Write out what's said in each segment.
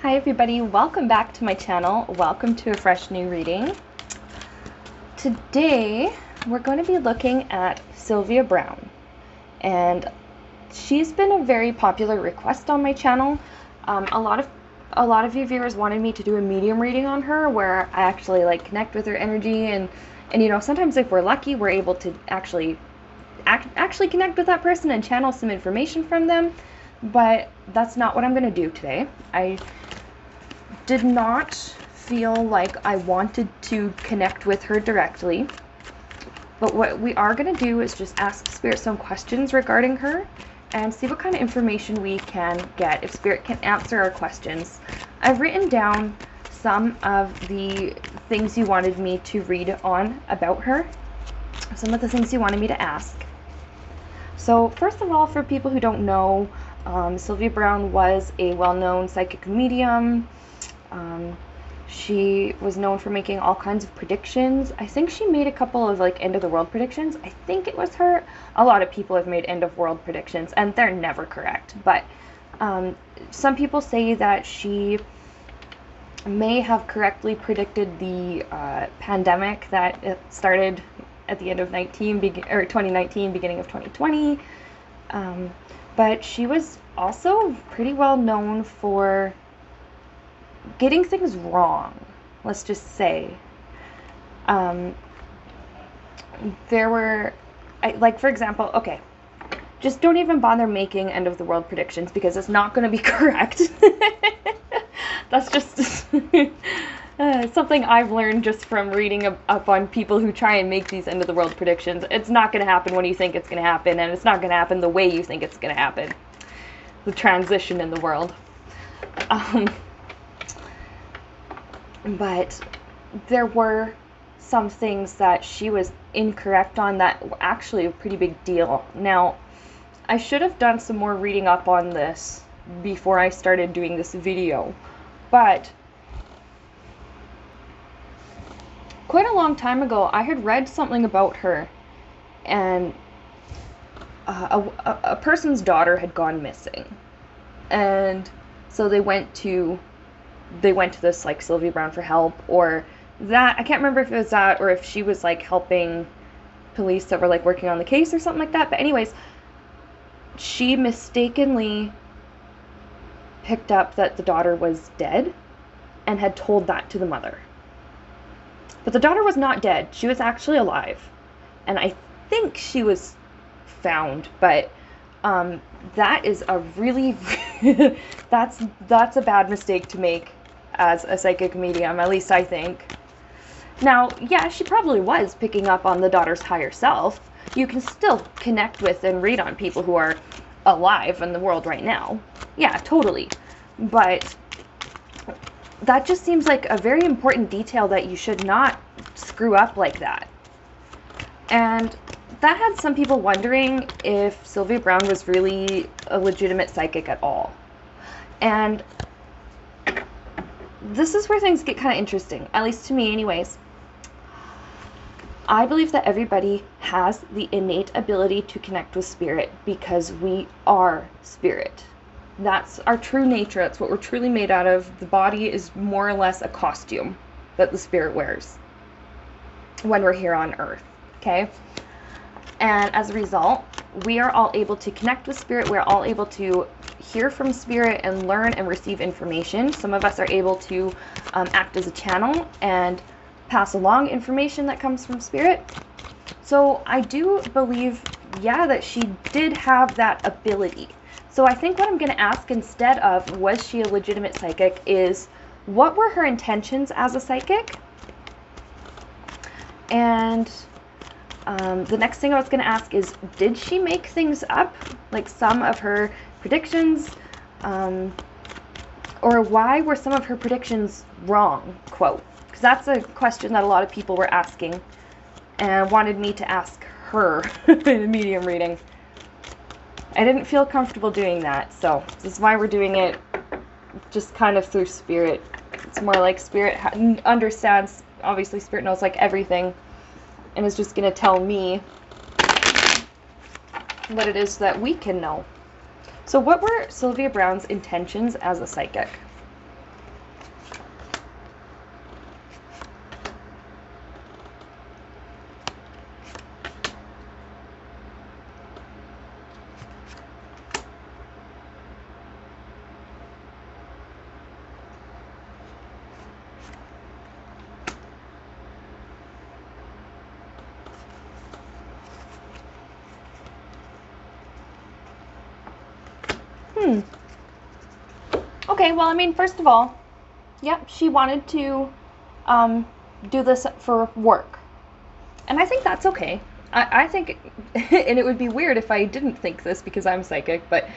Hi everybody, welcome back to my channel. Welcome to a fresh new reading. Today we're going to be looking at Sylvia Browne, and she's been a very popular request on my channel. A lot of you viewers wanted me to do a medium reading on her where I actually connect with her energy, and sometimes if we're lucky we're able to actually connect with that person and channel some information from them. But that's not what I'm going to do today. I did not feel like I wanted to connect with her directly, but what we are going to do is just ask Spirit some questions regarding her and see what kind of information we can get, if Spirit can answer our questions. I've written down some of the things you wanted me to read on about her, some of the things you wanted me to ask. So first of all, for people who don't know, Sylvia Browne was a well-known psychic medium. She was known for making all kinds of predictions. I think she made a couple of end of the world predictions. I think it was her. A lot of people have made end of world predictions and they're never correct, but some people say that she may have correctly predicted the pandemic that it started at the end of 2019, beginning of 2020. But she was also pretty well known for getting things wrong, let's just say. There were, for example, okay, just don't even bother making end of the world predictions because it's not going to be correct. That's just something I've learned just from reading up on people who try and make these end of the world predictions. It's not going to happen when you think it's going to happen, and it's not going to happen the way you think it's going to happen. The transition in the world. But there were some things that she was incorrect on that were actually a pretty big deal. Now, I should have done some more reading up on this before I started doing this video, but quite a long time ago I had read something about her, and a person's daughter had gone missing, and so they went to this Sylvia Browne for help, or that, I can't remember if it was that or if she was helping police that were working on the case or something like that. But anyways, she mistakenly picked up that the daughter was dead and had told that to the mother. But the daughter was not dead. She was actually alive, and I think she was found, but that is a really that's a bad mistake to make as a psychic medium, at least I think. Now, yeah, she probably was picking up on the daughter's higher self. You can still connect with and read on people who are alive in the world right now. Yeah, totally. But that just seems like a very important detail that you should not screw up like that. And that had some people wondering if Sylvia Browne was really a legitimate psychic at all. And this is where things get kind of interesting, at least to me anyways. I believe that everybody has the innate ability to connect with spirit because we are spirit. That's our true nature. That's what we're truly made out of. The body is more or less a costume that the spirit wears when we're here on earth, okay? And as a result, we are all able to connect with spirit. We're all able to hear from spirit and learn and receive information. Some of us are able to act as a channel and pass along information that comes from spirit. So I do believe, yeah, that she did have that ability. So I think what I'm going to ask instead of was she a legitimate psychic is, what were her intentions as a psychic? And the next thing I was going to ask is, did she make things up, like some of her predictions, or why were some of her predictions wrong, quote? Because that's a question that a lot of people were asking and wanted me to ask her in a medium reading. I didn't feel comfortable doing that, so this is why we're doing it just kind of through spirit. It's more like spirit understands, obviously spirit knows everything, and is just going to tell me what it is that we can know. So what were Sylvia Browne's intentions as a psychic? Okay, well, I mean, first of all, yep, she wanted to do this for work. And I think that's okay. I think, and it would be weird if I didn't think this because I'm psychic, but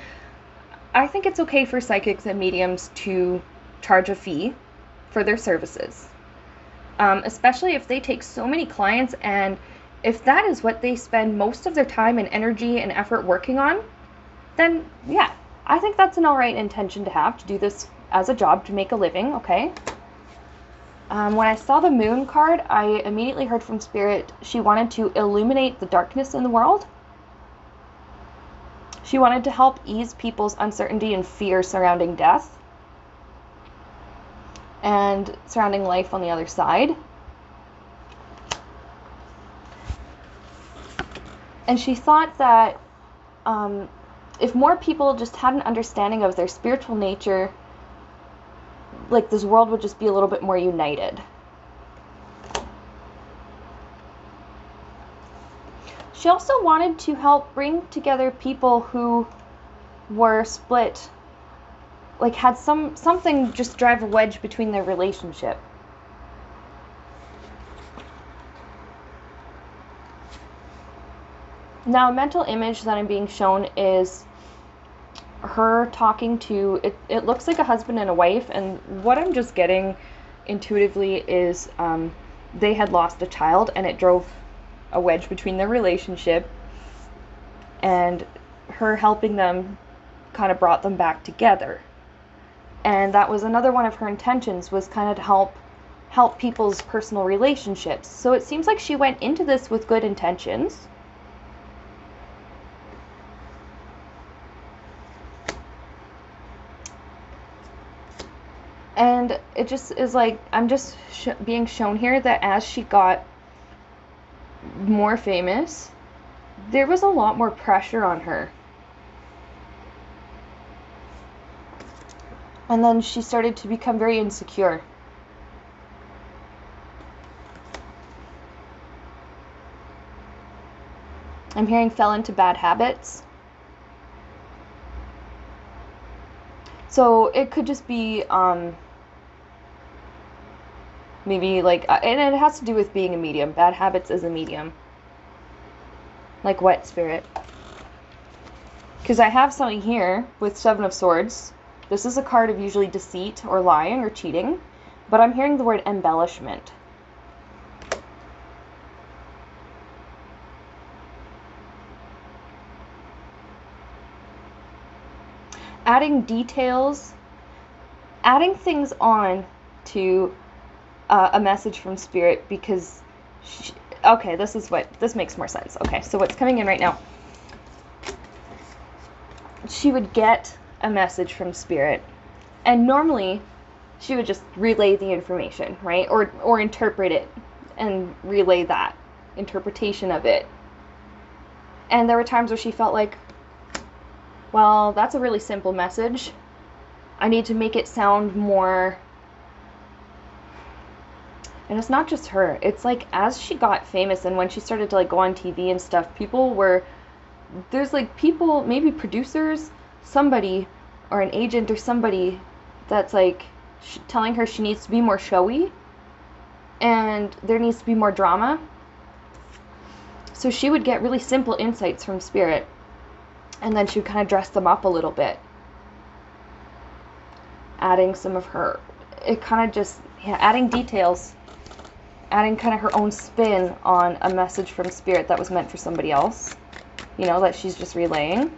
I think it's okay for psychics and mediums to charge a fee for their services. Especially if they take so many clients, and if that is what they spend most of their time and energy and effort working on, then yeah, I think that's an alright intention to have, to do this as a job to make a living, okay? When I saw the moon card, I immediately heard from Spirit she wanted to illuminate the darkness in the world. She wanted to help ease people's uncertainty and fear surrounding death and surrounding life on the other side. And she thought that if more people just had an understanding of their spiritual nature, like, this world would just be a little bit more united. She also wanted to help bring together people who were split, like had something just drive a wedge between their relationship. Now, a mental image that I'm being shown is her talking to, it looks like a husband and a wife, and what I'm just getting intuitively is they had lost a child, and it drove a wedge between their relationship, and her helping them kind of brought them back together. And that was another one of her intentions, was kind of to help people's personal relationships. So it seems like she went into this with good intentions. And it just is like, I'm just being shown here that as she got more famous, there was a lot more pressure on her. And then she started to become very insecure. I'm hearing fell into bad habits. So it could just be maybe like, and it has to do with being a medium. Bad habits as a medium. Like what, Spirit? Because I have something here with Seven of Swords. This is a card of usually deceit or lying or cheating. But I'm hearing the word embellishment. Adding details, adding things on to a message from Spirit, because okay, this makes more sense. Okay, so what's coming in right now, she would get a message from Spirit, and normally she would just relay the information, right, or interpret it and relay that interpretation of it. And there were times where she felt like, well, that's a really simple message. I need to make it sound more. And it's not just her. It's like, as she got famous and when she started to like go on TV and stuff, there's like people, maybe producers, somebody, or an agent or somebody that's like telling her she needs to be more showy and there needs to be more drama. So she would get really simple insights from Spirit, and then she would kind of dress them up a little bit, adding some of her, it kind of just, yeah, adding details, adding kind of her own spin on a message from Spirit that was meant for somebody else, you know, that she's just relaying.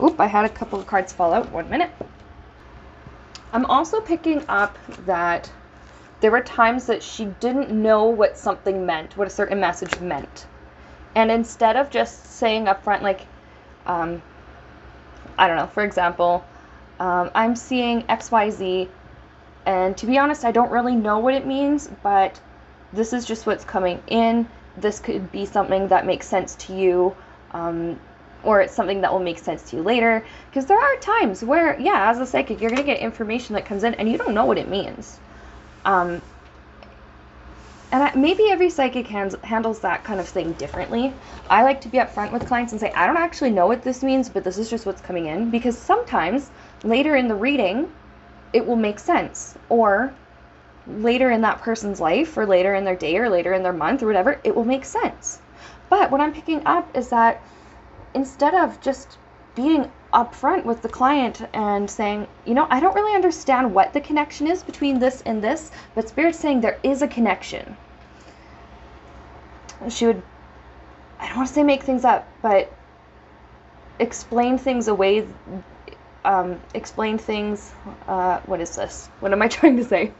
Oop, I had a couple of cards fall out. 1 minute. I'm also picking up that there were times that she didn't know what something meant, what a certain message meant. And instead of just saying up front, like, I don't know, for example, I'm seeing XYZ, and to be honest, I don't really know what it means, but this is just what's coming in. This could be something that makes sense to you, or it's something that will make sense to you later. Because there are times where, yeah, as a psychic, you're going to get information that comes in and you don't know what it means. And And maybe every psychic handles that kind of thing differently. I like to be upfront with clients and say, I don't actually know what this means, but this is just what's coming in. Because sometimes later in the reading, it will make sense. Or later in that person's life, or later in their day, or later in their month, or whatever, it will make sense. But what I'm picking up is that instead of just being upfront with the client and saying, I don't really understand what the connection is between this and this, but Spirit's saying there is a connection. She would, I don't want to say make things up, but explain things away, explain things, what is this? What am I trying to say?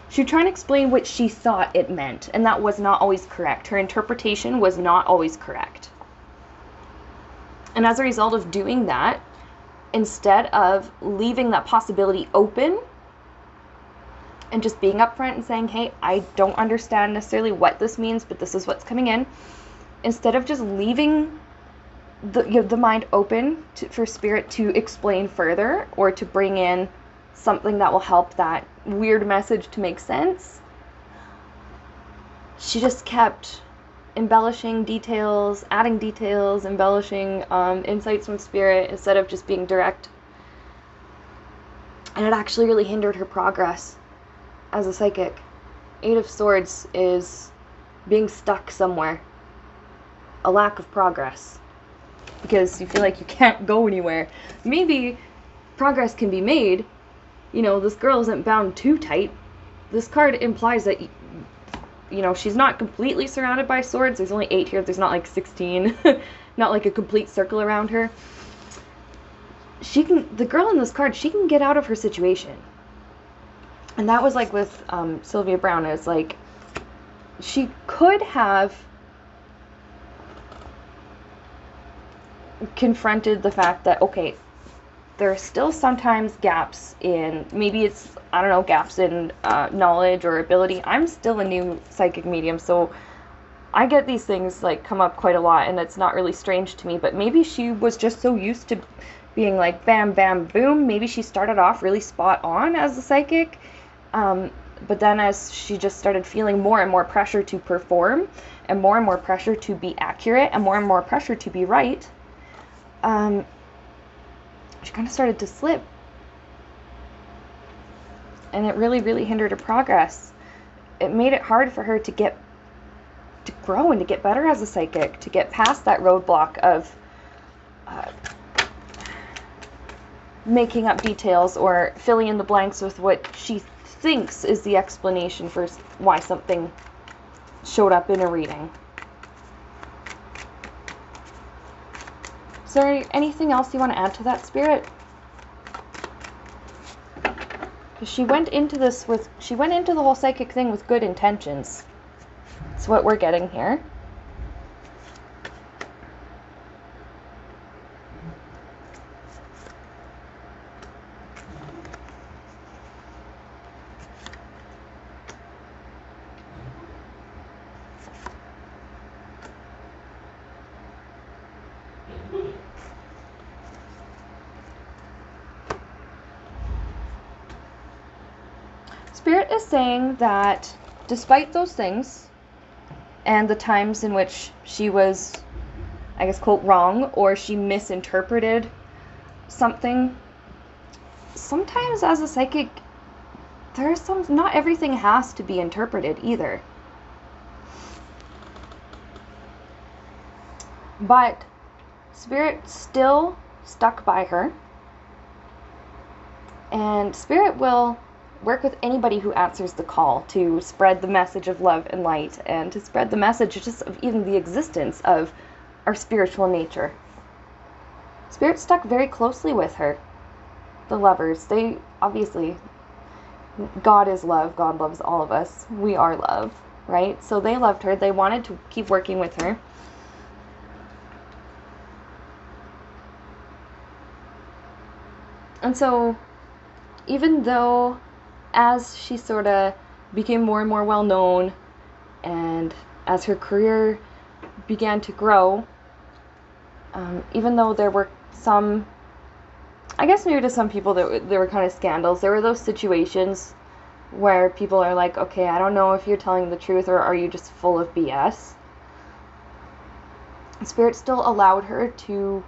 She would try and explain what she thought it meant, and that was not always correct. Her interpretation was not always correct. And as a result of doing that, instead of leaving that possibility open and just being upfront and saying, hey, I don't understand necessarily what this means, but this is what's coming in, instead of just leaving the mind open for Spirit to explain further or to bring in something that will help that weird message to make sense, she just kept embellishing details, adding details, embellishing insights from Spirit instead of just being direct. And it actually really hindered her progress as a psychic. 8 of Swords is being stuck somewhere. A lack of progress. Because you feel like you can't go anywhere. Maybe progress can be made. This girl isn't bound too tight. This card implies that she's not completely surrounded by swords. There's only 8 here. There's not like 16. Not like a complete circle around her. The girl in this card, she can get out of her situation. And that was like with Sylvia Browne. It's like she could have confronted the fact that, okay, there are still sometimes gaps in, maybe it's, I don't know, gaps in knowledge or ability. I'm still a new psychic medium, so I get these things like come up quite a lot, and it's not really strange to me, but maybe she was just so used to being like bam, bam, boom. Maybe she started off really spot on as a psychic, but then as she just started feeling more and more pressure to perform, and more pressure to be accurate, and more pressure to be right, she kind of started to slip. And it really, really hindered her progress. It made it hard for her to grow and to get better as a psychic, to get past that roadblock of making up details or filling in the blanks with what she thinks is the explanation for why something showed up in a reading. Is there anything else you want to add to that, Spirit? Because she went into the whole psychic thing with good intentions. That's what we're getting here. Spirit is saying that despite those things and the times in which she was, I guess, quote, wrong, or she misinterpreted something, sometimes as a psychic, not everything has to be interpreted either. But Spirit still stuck by her, and Spirit will work with anybody who answers the call to spread the message of love and light, and to spread the message just of even the existence of our spiritual nature. Spirit stuck very closely with her. The lovers, they obviously, God is love. God loves all of us. We are love, right? So they loved her. They wanted to keep working with her. And so, even though as she sort of became more and more well-known, and as her career began to grow, even though there were some, I guess maybe to some people there were kind of scandals, there were those situations where people are like, okay, I don't know if you're telling the truth or are you just full of BS. Spirit still allowed her to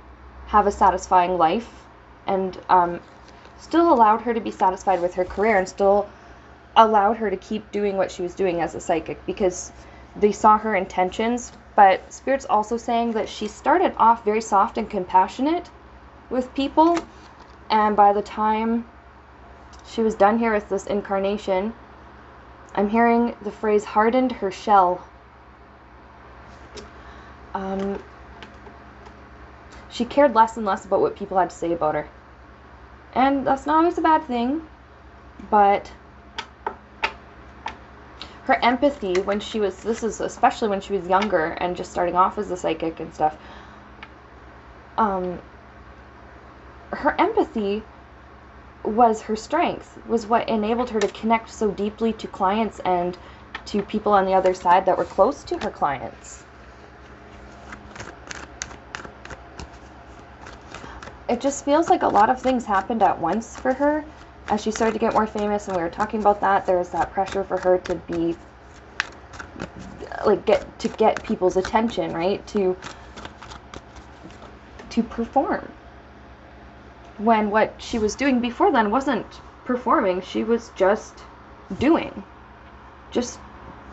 have a satisfying life, and still allowed her to be satisfied with her career, and still allowed her to keep doing what she was doing as a psychic, because they saw her intentions. But Spirit's also saying that she started off very soft and compassionate with people, and by the time she was done here with this incarnation, I'm hearing the phrase hardened her shell. She cared less and less about what people had to say about her. And that's not always a bad thing, but her empathy when she was, this is especially when she was younger and just starting off as a psychic and stuff, her empathy was her strength, was what enabled her to connect so deeply to clients and to people on the other side that were close to her clients. It just feels like a lot of things happened at once for her as she started to get more famous, and we were talking about that. There was that pressure for her to be like get people's attention, right? To perform. When what she was doing before then wasn't performing, she was just doing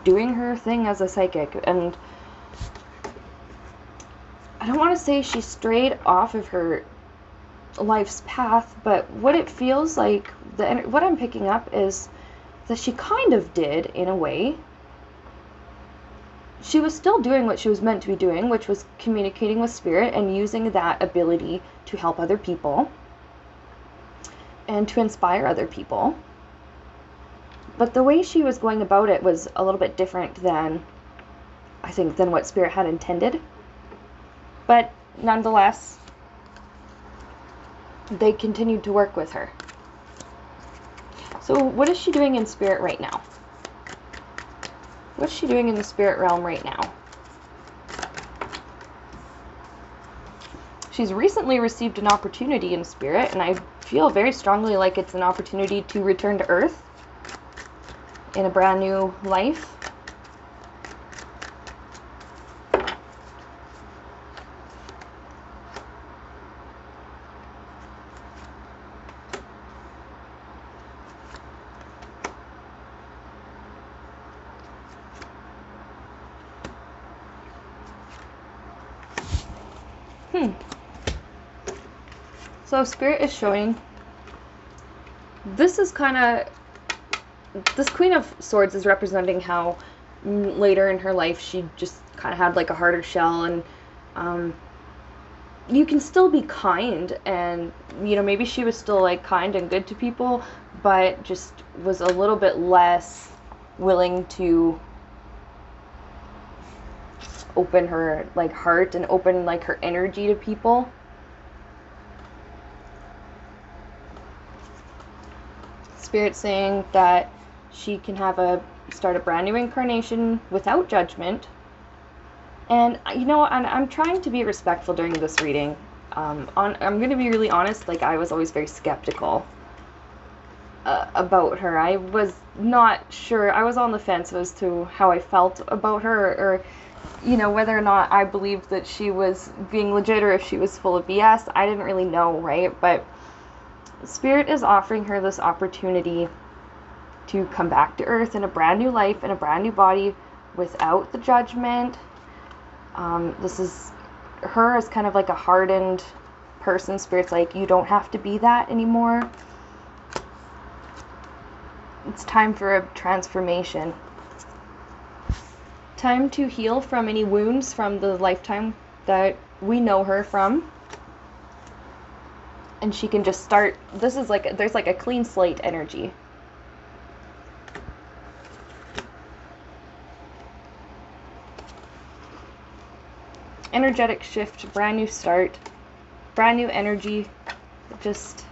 her thing as a psychic. And I don't want to say she strayed off of her life's path, but what it feels like, what I'm picking up is that she kind of did, in a way. She was still doing what she was meant to be doing, which was communicating with Spirit and using that ability to help other people and to inspire other people. But the way she was going about it was a little bit different than, I think, than what Spirit had intended. But nonetheless, they continued to work with her. So what is she doing in Spirit right now? What's she doing in the spirit realm right now? She's recently received an opportunity in Spirit, and I feel very strongly like it's an opportunity to return to Earth in a brand new life. So Spirit is showing, this is kind of, this Queen of Swords is representing how later in her life she just kind of had like a harder shell, and you can still be kind, and you know, maybe she was still like kind and good to people, but just was a little bit less willing to open her like heart and open like her energy to people. Spirit saying that she can start a brand new incarnation without judgment. And you know, I'm trying to be respectful during this reading. I'm going to be really honest, like I was always very skeptical about her. I was not sure, I was on the fence as to how I felt about her, or you know, whether or not I believed that she was being legit or if she was full of BS. I didn't really know, right? But Spirit is offering her this opportunity to come back to Earth in a brand new life, in a brand new body, without the judgment. This is her as kind of like a hardened person. Spirit's like, you don't have to be that anymore. It's time for a transformation. Time to heal from any wounds from the lifetime that we know her from. And she can just start, this is like, there's like a clean slate energy. Energetic shift, brand new start, brand new energy. Just,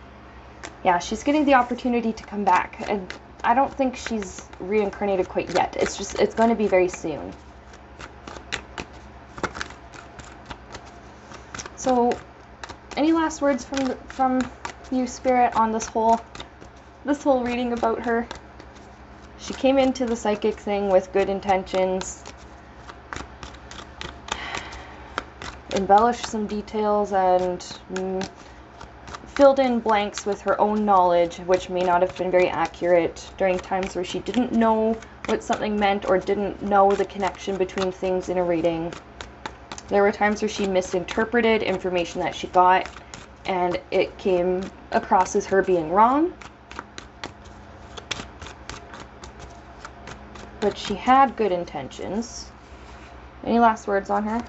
yeah, she's getting the opportunity to come back. And I don't think she's reincarnated quite yet. It's going to be very soon. So, any last words from you, Spirit, on this whole reading about her? She came into the psychic thing with good intentions, embellished some details, and filled in blanks with her own knowledge, which may not have been very accurate during times where she didn't know what something meant or didn't know the connection between things in a reading. There were times where she misinterpreted information that she got, and it came across as her being wrong. But she had good intentions. Any last words on her?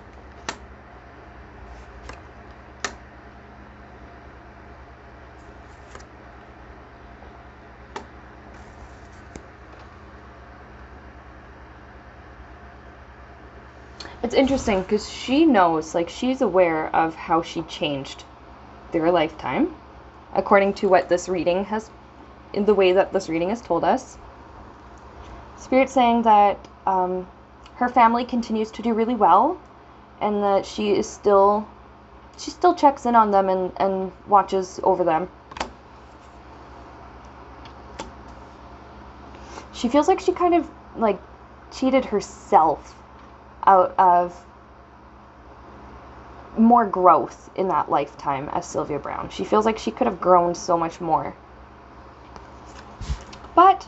It's interesting because she knows, like, she's aware of how she changed through her lifetime, according to what this reading has, in the way that this reading has told us. Spirit's saying that her family continues to do really well, and that she still checks in on them and watches over them. She feels like she kind of, like, cheated herself out of more growth in that lifetime as Sylvia Browne. She feels like she could have grown so much more. But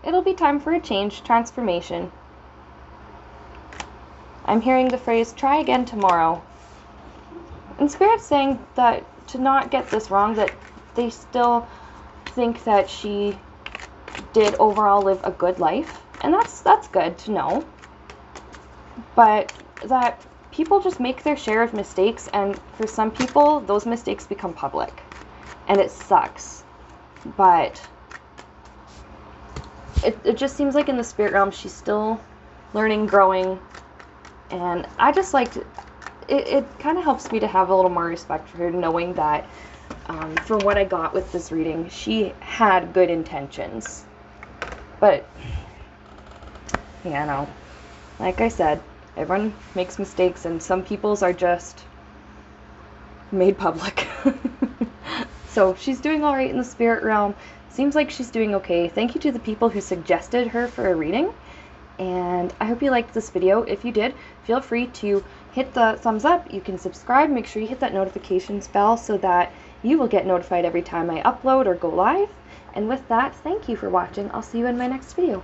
it'll be time for a change, transformation. I'm hearing the phrase, try again tomorrow. And Spirit's saying that to not get this wrong, that they still think that she did overall live a good life. And that's good to know. But that people just make their share of mistakes, and for some people, those mistakes become public. And it sucks. But it just seems like in the spirit realm, she's still learning, growing, and I just like to, it kind of helps me to have a little more respect for her, knowing that from what I got with this reading, she had good intentions. But, yeah, no. Like I said, everyone makes mistakes, and some people's are just made public. So she's doing all right in the spirit realm. Seems like she's doing okay. Thank you to the people who suggested her for a reading. And I hope you liked this video. If you did, feel free to hit the thumbs up. You can subscribe. Make sure you hit that notifications bell so that you will get notified every time I upload or go live. And with that, thank you for watching. I'll see you in my next video.